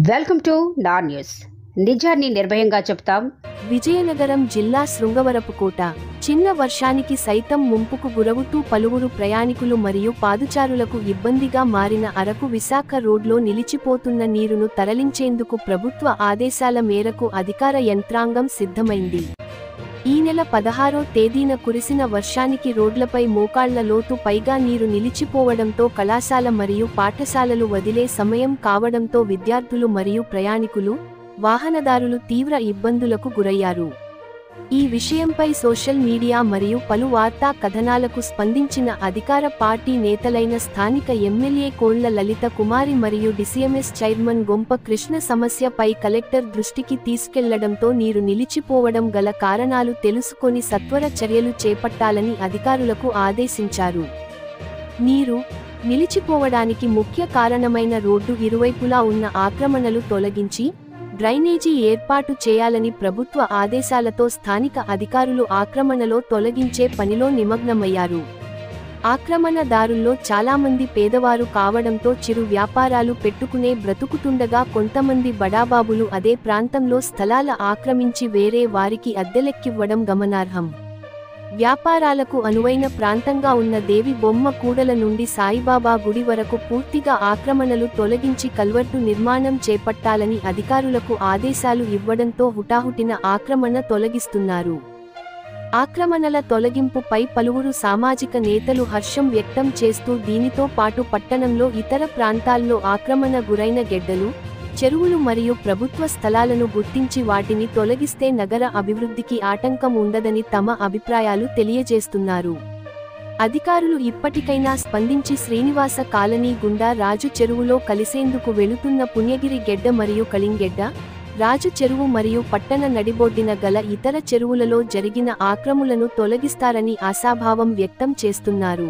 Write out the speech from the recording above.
Welcome to నా news. నిజాన్ని నిర్భయంగా చెప్తాం. విజయనగరం జిల్లా శృంగవరపుకోట చిన్న వర్షానికి సైతం ముంపుకు గురవుతూ పలువురు ప్రయాణికులు మరియు పాదచారులకు ఇబ్బందిగా మారిన అరకు విశాఖ రోడ్లో నిలిచిపోతున్న నీరును తరలించేందుకు ప్రభుత్వ ఆదేశాల మేరకు అధికార యంత్రాంగం సిద్ధమైంది. ఈ నెల 16వ తేదీన కురిసిన వర్షానికి రోడ్లపై మోకాళ్ల లోతు పైగా నీరు నిలిచిపోవడంతో కళాశాల మరియు పాఠశాలలు వదిలే సమయం కావడంతో విద్యార్థులు మరియు ప్రయాణికులు, వాహనదారులు తీవ్ర ఇబ్బందులకు గురయ్యారు. ఈ విషయంపై సోషల్ మీడియా మరియు పలు వార్తా కథనాలకు స్పందించిన అధికార పార్టీ నేతలైన స్థానిక ఎమ్మెల్యే కోళ్ల లలిత కుమారి మరియు డిసిఎంఎస్ చైర్మన్ గొంప కృష్ణ సమస్యపై కలెక్టర్ దృష్టికి తీసుకెళ్లడంతో నీరు నిలిచిపోవడం గల కారణాలు తెలుసుకొని సత్వర చర్యలు చేపట్టాలని అధికారులకు ఆదేశించారు. నీరు నిలిచిపోవడానికి ముఖ్య కారణమైన రోడ్డు ఇరువైపులా ఉన్న ఆక్రమణలు తొలగించి డ్రైనేజీ ఏర్పాటు చేయాలని ప్రభుత్వ ఆదేశాలతో స్థానిక అధికారులు ఆక్రమణలో తొలగించే పనిలో నిమగ్నమయ్యారు. ఆక్రమణదారుల్లో చాలామంది పేదవారు కావడంతో చిరు వ్యాపారాలు పెట్టుకునే బ్రతుకుతుండగా కొంతమంది బడాబాబులు అదే ప్రాంతంలో స్థలాల ఆక్రమించి వేరే వారికి అద్దెలెక్కివ్వడం గమనార్హం. వ్యాపారాలకు అనువైన ప్రాంతంగా ఉన్న దేవి బొమ్మ కూడల నుండి సాయిబాబా గుడి వరకు పూర్తిగా ఆక్రమణలు తొలగించి కల్వర్టు నిర్మాణం చేపట్టాలని అధికారులకు ఆదేశాలు ఇవ్వడంతో హుటాహుటిన ఆక్రమణ తొలగిస్తున్నారు. ఆక్రమణల తొలగింపుపై పలువురు సామాజిక నేతలు హర్షం వ్యక్తం చేస్తూ దీనితో పాటు పట్టణంలో ఇతర ప్రాంతాల్లో ఆక్రమణ గురైన గెడ్డలు, చెరువులు మరియు ప్రభుత్వ స్థలాలను గుర్తించి వాటిని తొలగిస్తే నగర అభివృద్ధికి ఆటంకం ఉండదని తమ అభిప్రాయాలు తెలియజేస్తున్నారు. అధికారులు ఇప్పటికైనా స్పందించి శ్రీనివాస కాలనీ గుండా రాజు చెరువులో కలిసేందుకు వెళుతున్న పుణ్యగిరి గెడ్డ మరియు కలింగెడ్డ, రాజు చెరువు మరియు పట్టణ నడిబొడ్డిన గల ఇతర చెరువులలో జరిగిన ఆక్రమణలను తొలగిస్తారని ఆశాభావం వ్యక్తం చేస్తున్నారు.